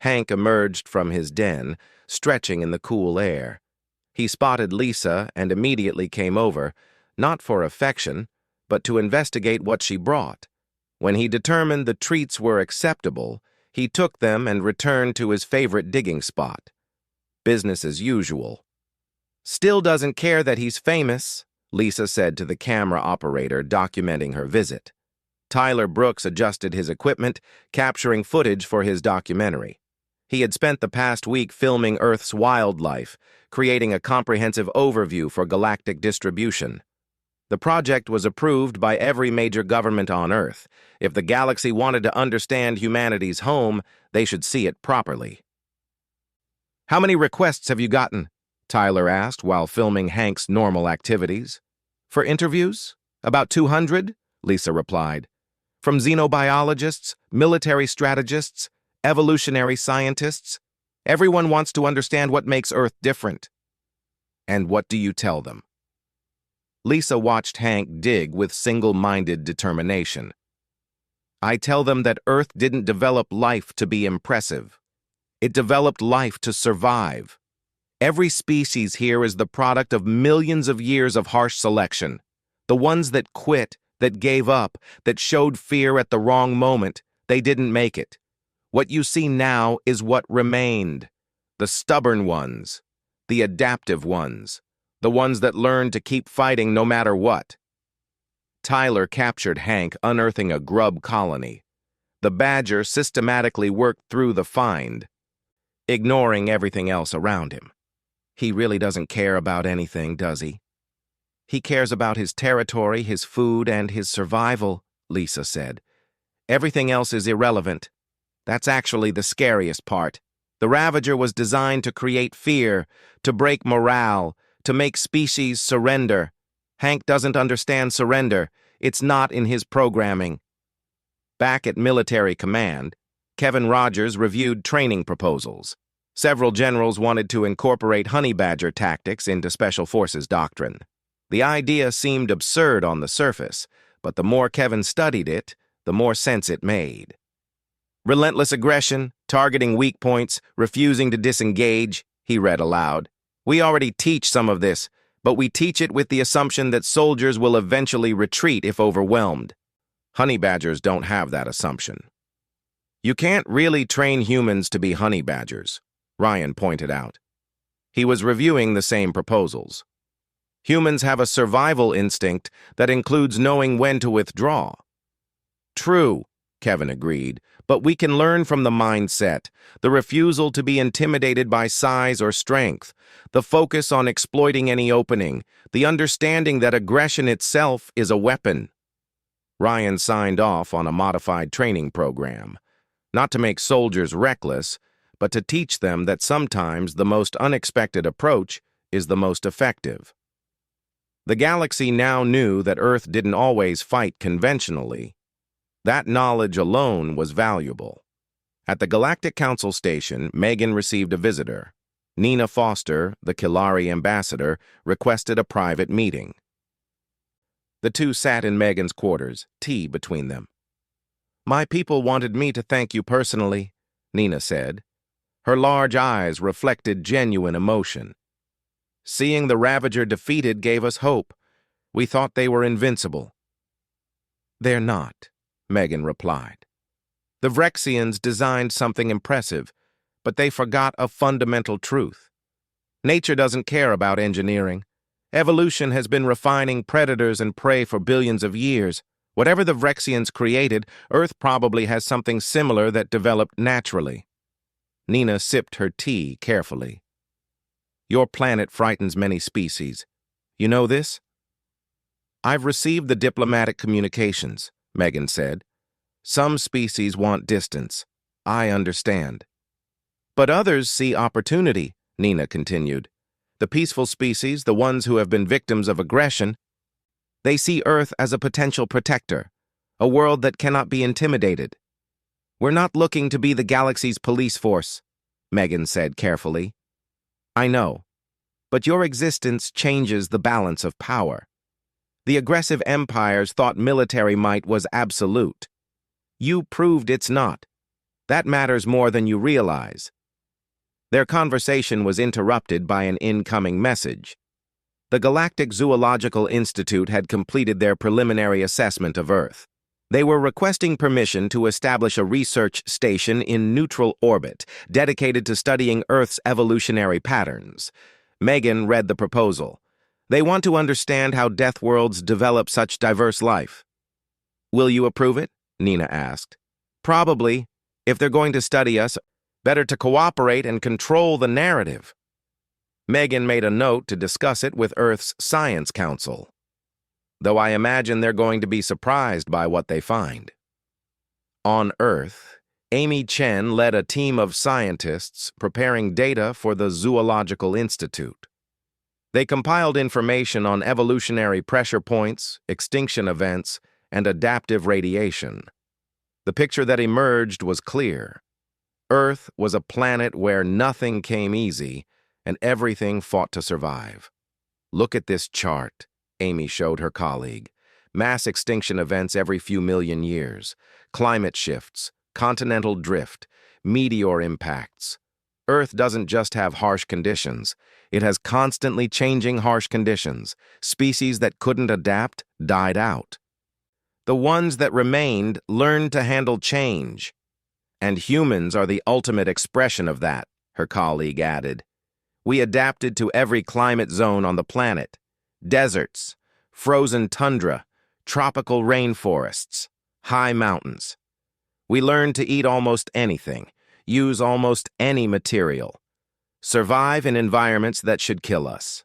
Hank emerged from his den, stretching in the cool air. He spotted Lisa and immediately came over, not for affection, but to investigate what she brought. When he determined the treats were acceptable, he took them and returned to his favorite digging spot. Business as usual. "Still doesn't care that he's famous," Lisa said to the camera operator documenting her visit. Tyler Brooks adjusted his equipment, capturing footage for his documentary. He had spent the past week filming Earth's wildlife, creating a comprehensive overview for galactic distribution. The project was approved by every major government on Earth. If the galaxy wanted to understand humanity's home, they should see it properly. "How many requests have you gotten?" Tyler asked while filming Hank's normal activities. "For interviews? About 200, Lisa replied. "From xenobiologists, military strategists, evolutionary scientists. Everyone wants to understand what makes Earth different." "And what do you tell them?" Lisa watched Hank dig with single-minded determination. "I tell them that Earth didn't develop life to be impressive. It developed life to survive. Every species here is the product of millions of years of harsh selection. The ones that quit, that gave up, that showed fear at the wrong moment, they didn't make it. What you see now is what remained. The stubborn ones, the adaptive ones, the ones that learned to keep fighting no matter what." Tyler captured Hank unearthing a grub colony. The badger systematically worked through the find, ignoring everything else around him. "He really doesn't care about anything, does he?" "He cares about his territory, his food, and his survival," Lisa said. "Everything else is irrelevant. That's actually the scariest part. The Ravager was designed to create fear, to break morale, to make species surrender. Hank doesn't understand surrender. It's not in his programming." Back at military command, Kevin Rogers reviewed training proposals. Several generals wanted to incorporate honey badger tactics into Special Forces doctrine. The idea seemed absurd on the surface, but the more Kevin studied it, the more sense it made. "Relentless aggression, targeting weak points, refusing to disengage," he read aloud. "We already teach some of this, but we teach it with the assumption that soldiers will eventually retreat if overwhelmed. Honey badgers don't have that assumption." "You can't really train humans to be honey badgers," Ryan pointed out. He was reviewing the same proposals. "Humans have a survival instinct that includes knowing when to withdraw." "True," Kevin agreed, "but we can learn from the mindset, the refusal to be intimidated by size or strength, the focus on exploiting any opening, the understanding that aggression itself is a weapon." Ryan signed off on a modified training program, not to make soldiers reckless, but to teach them that sometimes the most unexpected approach is the most effective. The galaxy now knew that Earth didn't always fight conventionally. That knowledge alone was valuable. At the Galactic Council station, Megan received a visitor. Nina Foster, the Kilari ambassador, requested a private meeting. The two sat in Megan's quarters, tea between them. "My people wanted me to thank you personally," Nina said. Her large eyes reflected genuine emotion. "Seeing the Ravager defeated gave us hope. We thought they were invincible." "They're not," Megan replied. "The Vrexians designed something impressive, but they forgot a fundamental truth. Nature doesn't care about engineering. Evolution has been refining predators and prey for billions of years. Whatever the Vrexians created, Earth probably has something similar that developed naturally. Nina sipped her tea carefully. Your planet frightens many species. You know this? I've received the diplomatic communications, Megan said. Some species want distance. I understand. But others see opportunity, Nina continued. The peaceful species, the ones who have been victims of aggression, they see Earth as a potential protector, a world that cannot be intimidated. We're not looking to be the galaxy's police force, Megan said carefully. I know, but your existence changes the balance of power. The aggressive empires thought military might was absolute. You proved it's not. That matters more than you realize. Their conversation was interrupted by an incoming message. The Galactic Zoological Institute had completed their preliminary assessment of Earth. They were requesting permission to establish a research station in neutral orbit, dedicated to studying Earth's evolutionary patterns. Megan read the proposal. They want to understand how death worlds develop such diverse life. Will you approve it? Nina asked. Probably. If they're going to study us, better to cooperate and control the narrative. Megan made a note to discuss it with Earth's Science Council, though I imagine they're going to be surprised by what they find. On Earth, Amy Chen led a team of scientists preparing data for the Zoological Institute. They compiled information on evolutionary pressure points, extinction events, and adaptive radiation. The picture that emerged was clear. Earth was a planet where nothing came easy and everything fought to survive. Look at this chart, Amy showed her colleague. Mass extinction events every few million years, climate shifts, continental drift, meteor impacts. Earth doesn't just have harsh conditions. It has constantly changing harsh conditions. Species that couldn't adapt died out. The ones that remained learned to handle change. And humans are the ultimate expression of that, her colleague added. We adapted to every climate zone on the planet. Deserts, frozen tundra, tropical rainforests, high mountains. We learned to eat almost anything, use almost any material, survive in environments that should kill us.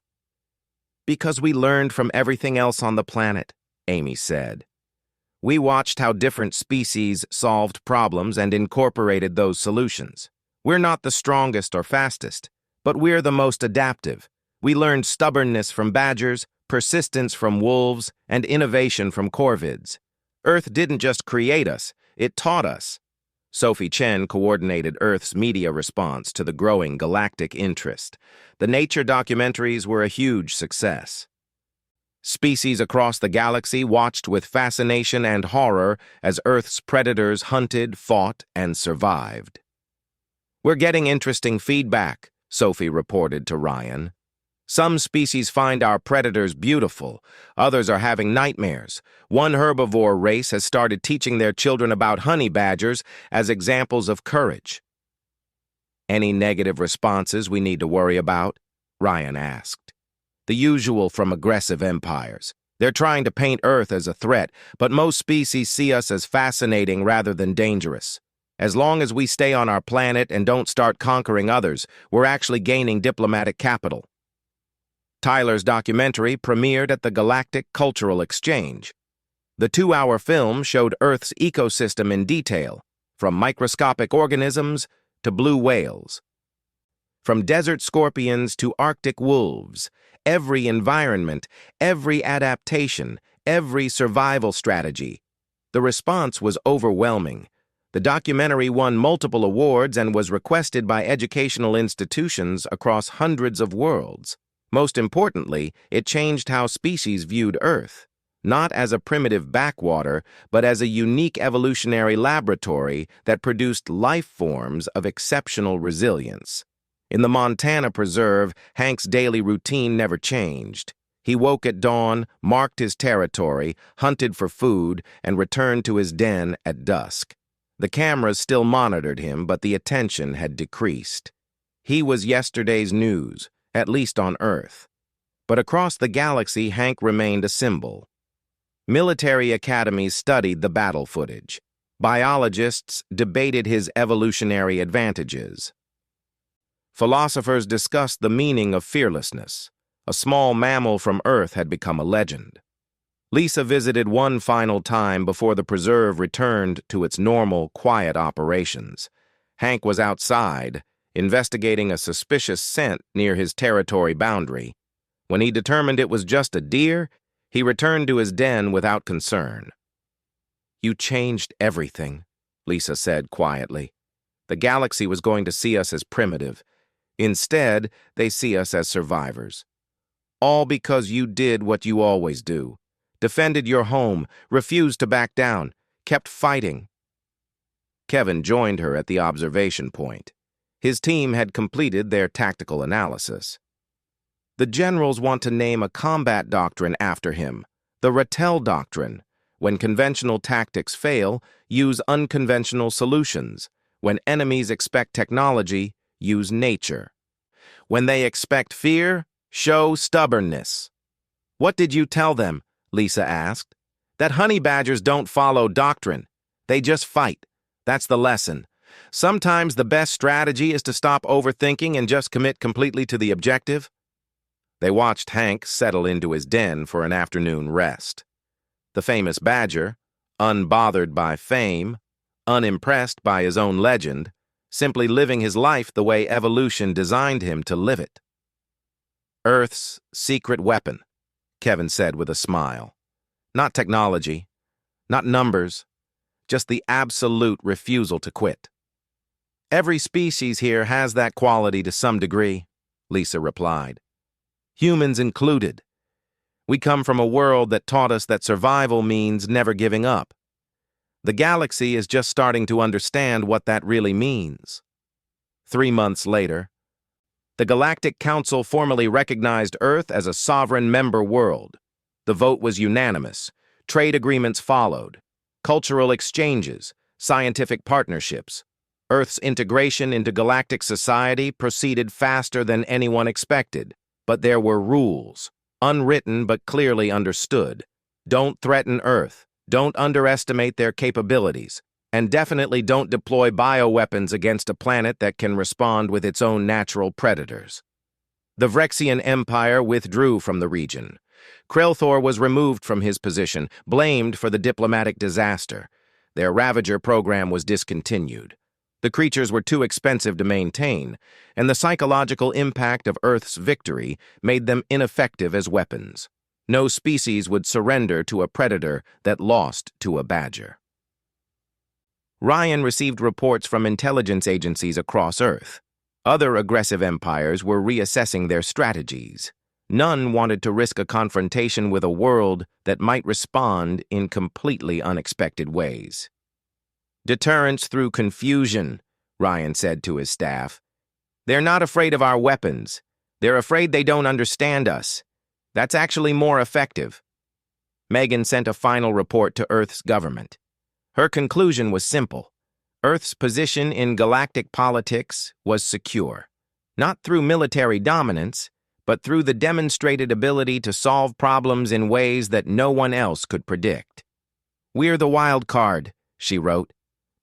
Because we learned from everything else on the planet, Amy said. We watched how different species solved problems and incorporated those solutions. We're not the strongest or fastest, but we're the most adaptive. We learned stubbornness from badgers, persistence from wolves, and innovation from corvids. Earth didn't just create us, it taught us. Sophie Chen coordinated Earth's media response to the growing galactic interest. The nature documentaries were a huge success. Species across the galaxy watched with fascination and horror as Earth's predators hunted, fought, and survived. We're getting interesting feedback, Sophie reported to Ryan. Some species find our predators beautiful, others are having nightmares. One herbivore race has started teaching their children about honey badgers as examples of courage. Any negative responses we need to worry about? Ryan asked. The usual from aggressive empires. They're trying to paint Earth as a threat, but most species see us as fascinating rather than dangerous. As long as we stay on our planet and don't start conquering others, we're actually gaining diplomatic capital. Tyler's documentary premiered at the Galactic Cultural Exchange. The 2-hour film showed Earth's ecosystem in detail, from microscopic organisms to blue whales. From desert scorpions to Arctic wolves, every environment, every adaptation, every survival strategy. The response was overwhelming. The documentary won multiple awards and was requested by educational institutions across hundreds of worlds. Most importantly, it changed how species viewed Earth, not as a primitive backwater, but as a unique evolutionary laboratory that produced life forms of exceptional resilience. In the Montana Preserve, Hank's daily routine never changed. He woke at dawn, marked his territory, hunted for food, and returned to his den at dusk. The cameras still monitored him, but the attention had decreased. He was yesterday's news, at least on Earth. But across the galaxy, Hank remained a symbol. Military academies studied the battle footage. Biologists debated his evolutionary advantages. Philosophers discussed the meaning of fearlessness. A small mammal from Earth had become a legend. Lisa visited one final time before the preserve returned to its normal, quiet operations. Hank was outside, investigating a suspicious scent near his territory boundary. When he determined it was just a deer, he returned to his den without concern. "You changed everything," Lisa said quietly. "The galaxy was going to see us as primitive. Instead, they see us as survivors. All because you did what you always do. Defended your home, refused to back down, kept fighting." Kevin joined her at the observation point. His team had completed their tactical analysis. "The generals want to name a combat doctrine after him, the Rattel Doctrine. When conventional tactics fail, use unconventional solutions. When enemies expect technology, use nature. When they expect fear, show stubbornness." "What did you tell them?" Lisa asked. "That honey badgers don't follow doctrine. They just fight. That's the lesson. Sometimes the best strategy is to stop overthinking and just commit completely to the objective." They watched Hank settle into his den for an afternoon rest. The famous badger, unbothered by fame, unimpressed by his own legend, simply living his life the way evolution designed him to live it. "Earth's secret weapon," Kevin said with a smile. "Not technology, not numbers, just the absolute refusal to quit." "Every species here has that quality to some degree," Lisa replied. "Humans included. We come from a world that taught us that survival means never giving up. The galaxy is just starting to understand what that really means." 3 months later, the Galactic Council formally recognized Earth as a sovereign member world. The vote was unanimous. Trade agreements followed. Cultural exchanges, scientific partnerships. Earth's integration into galactic society proceeded faster than anyone expected. But there were rules, unwritten but clearly understood. Don't threaten Earth. Don't underestimate their capabilities. And definitely don't deploy bioweapons against a planet that can respond with its own natural predators. The Vrexian Empire withdrew from the region. Krelthor was removed from his position, blamed for the diplomatic disaster. Their Ravager program was discontinued. The creatures were too expensive to maintain, and the psychological impact of Earth's victory made them ineffective as weapons. No species would surrender to a predator that lost to a badger. Ryan received reports from intelligence agencies across Earth. Other aggressive empires were reassessing their strategies. None wanted to risk a confrontation with a world that might respond in completely unexpected ways. "Deterrence through confusion," Ryan said to his staff. "They're not afraid of our weapons. They're afraid they don't understand us. That's actually more effective." Megan sent a final report to Earth's government. Her conclusion was simple. Earth's position in galactic politics was secure, not through military dominance, but through the demonstrated ability to solve problems in ways that no one else could predict. "We're the wild card," she wrote.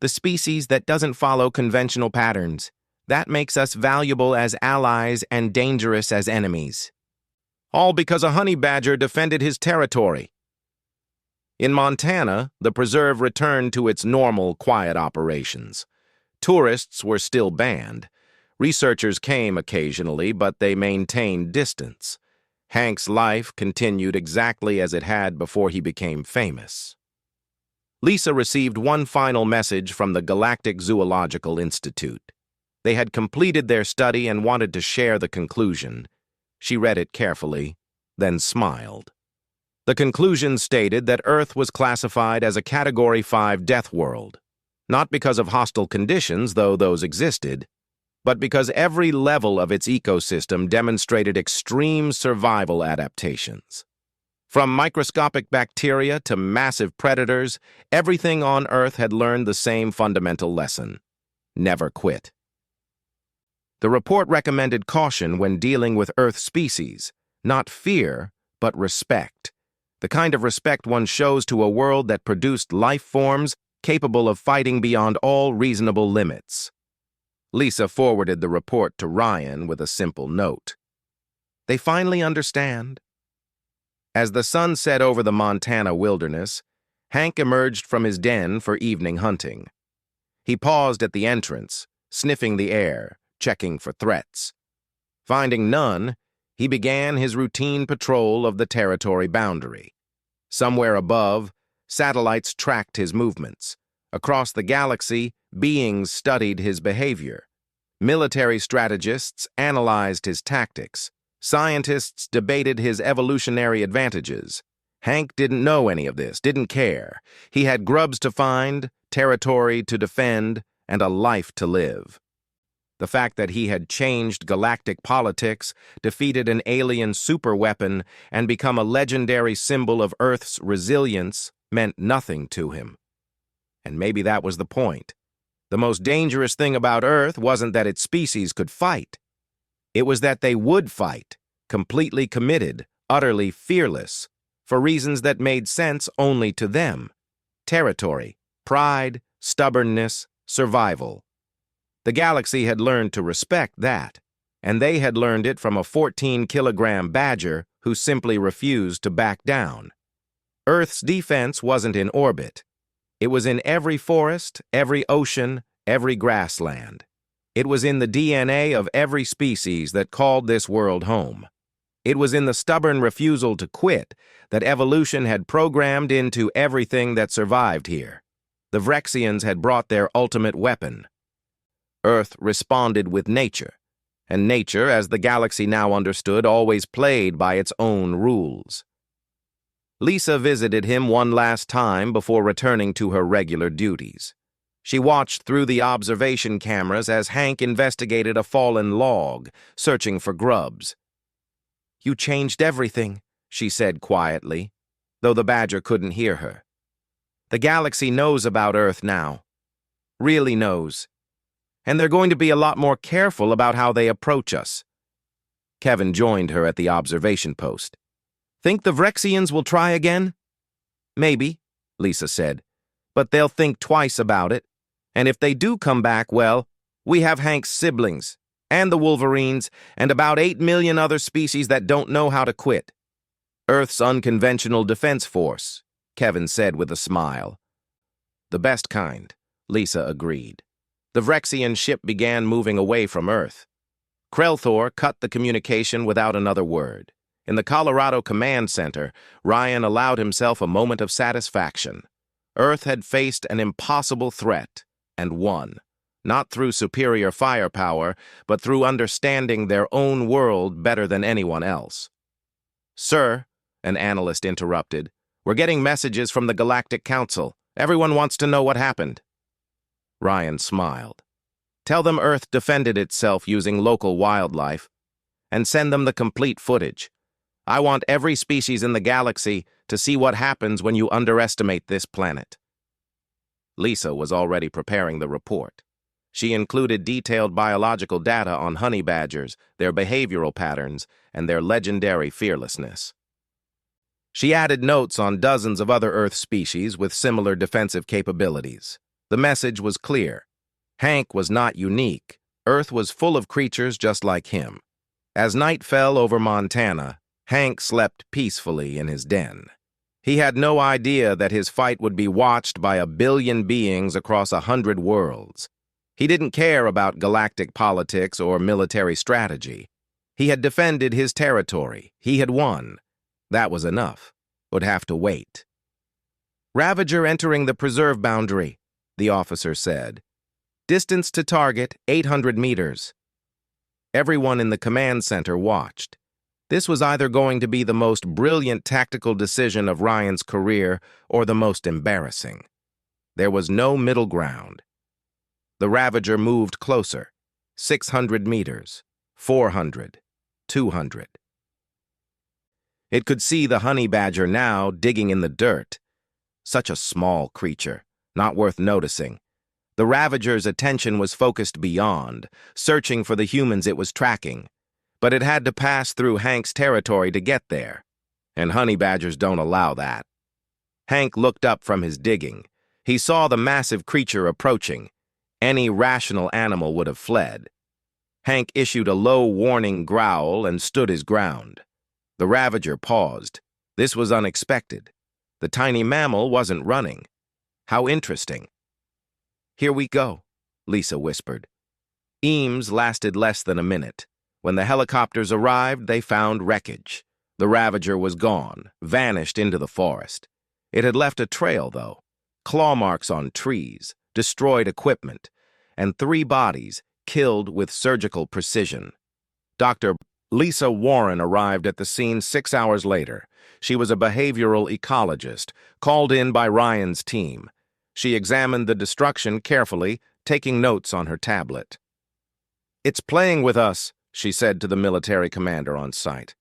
"The species that doesn't follow conventional patterns. That makes us valuable as allies and dangerous as enemies." All because a honey badger defended his territory. In Montana, the preserve returned to its normal, quiet operations. Tourists were still banned. Researchers came occasionally, but they maintained distance. Hank's life continued exactly as it had before he became famous. Lisa received one final message from the Galactic Zoological Institute. They had completed their study and wanted to share the conclusion. She read it carefully, then smiled. The conclusion stated that Earth was classified as a Category 5 death world, not because of hostile conditions, though those existed, but because every level of its ecosystem demonstrated extreme survival adaptations. From microscopic bacteria to massive predators, everything on Earth had learned the same fundamental lesson: never quit. The report recommended caution when dealing with Earth species, Not fear, but respect. The kind of respect one shows to a world that produced life forms capable of fighting beyond all reasonable limits. Lisa forwarded the report to Ryan with a simple note. They finally understand. As the sun set over the Montana wilderness, Hank emerged from his den for evening hunting. He paused at the entrance, sniffing the air, checking for threats. Finding none, he began his routine patrol of the territory boundary. Somewhere above, satellites tracked his movements. Across the galaxy, beings studied his behavior. Military strategists analyzed his tactics. Scientists debated his evolutionary advantages. Hank didn't know any of this, didn't care. He had grubs to find, territory to defend, and a life to live. The fact that he had changed galactic politics, defeated an alien superweapon, and become a legendary symbol of Earth's resilience meant nothing to him. And maybe that was the point. The most dangerous thing about Earth wasn't that its species could fight. It was that they would fight, completely committed, utterly fearless, for reasons that made sense only to them. Territory, pride, stubbornness, survival. The galaxy had learned to respect that, and they had learned it from a 14-kilogram badger who simply refused to back down. Earth's defense wasn't in orbit. It was in every forest, every ocean, every grassland. It was in the DNA of every species that called this world home. It was in the stubborn refusal to quit that evolution had programmed into everything that survived here. The Vrexians had brought their ultimate weapon. Earth responded with nature, and nature, as the galaxy now understood, always played by its own rules. Lisa visited him one last time before returning to her regular duties. She watched through the observation cameras as Hank investigated a fallen log, searching for grubs. "You changed everything," she said quietly, though the badger couldn't hear her. "The galaxy knows about Earth now. Really knows. And they're going to be a lot more careful about how they approach us." Kevin joined her at the observation post. "Think the Vrexians will try again?" "Maybe," Lisa said, "but they'll think twice about it. And if they do come back, well, we have Hank's siblings, and the Wolverines, and about 8 million other species that don't know how to quit. Earth's unconventional defense force," Kevin said with a smile. "The best kind," Lisa agreed. The Vrexian ship began moving away from Earth. Krelthor cut the communication without another word. In the Colorado Command Center, Ryan allowed himself a moment of satisfaction. Earth had faced an impossible threat, and won. Not through superior firepower, but through understanding their own world better than anyone else. "Sir," an analyst interrupted, "we're getting messages from the Galactic Council. Everyone wants to know what happened." Ryan smiled. "Tell them Earth defended itself using local wildlife, and send them the complete footage. I want every species in the galaxy to see what happens when you underestimate this planet." Lisa was already preparing the report. She included detailed biological data on honey badgers, their behavioral patterns, and their legendary fearlessness. She added notes on dozens of other Earth species with similar defensive capabilities. The message was clear. Hank was not unique. Earth was full of creatures just like him. As night fell over Montana, Hank slept peacefully in his den. He had no idea that his fight would be watched by 1 billion beings across 100 worlds. He didn't care about galactic politics or military strategy. He had defended his territory. He had won. That was enough. Would have to wait. "Ravager entering the preserve boundary," the officer said. "Distance to target, 800 meters. Everyone in the command center watched. This was either going to be the most brilliant tactical decision of Ryan's career or the most embarrassing. There was no middle ground. The Ravager moved closer. 600 meters, 400, 200. It could see the honey badger now digging in the dirt. Such a small creature, not worth noticing. The Ravager's attention was focused beyond, searching for the humans it was tracking. but it had to pass through Hank's territory to get there, and honey badgers don't allow that. Hank looked up from his digging. He saw the massive creature approaching. Any rational animal would have fled. Hank issued a low warning growl and stood his ground. The Ravager paused. This was unexpected. The tiny mammal wasn't running. How interesting. "Here we go," Lisa whispered. Eames lasted less than a minute. When the helicopters arrived, they found wreckage. The Ravager was gone, vanished into the forest. It had left a trail, though. Claw marks on trees, destroyed equipment, and 3 bodies killed with surgical precision. Dr. Lisa Warren arrived at the scene 6 hours later. She was a behavioral ecologist, called in by Ryan's team. She examined the destruction carefully, taking notes on her tablet. "It's playing with us," she said to the military commander on site.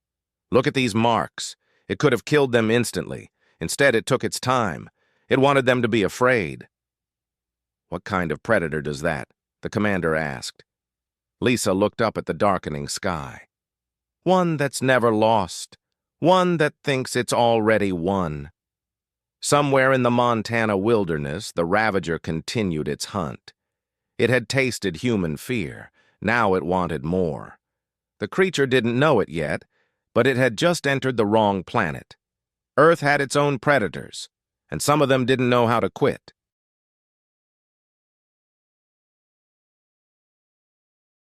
"Look at these marks. It could have killed them instantly. Instead, it took its time. It wanted them to be afraid." "What kind of predator does that?" the commander asked. Lisa looked up at the darkening sky. "One that's never lost. One that thinks it's already won." Somewhere in the Montana wilderness, the Ravager continued its hunt. It had tasted human fear. Now it wanted more. The creature didn't know it yet, but it had just entered the wrong planet. Earth had its own predators, and some of them didn't know how to quit.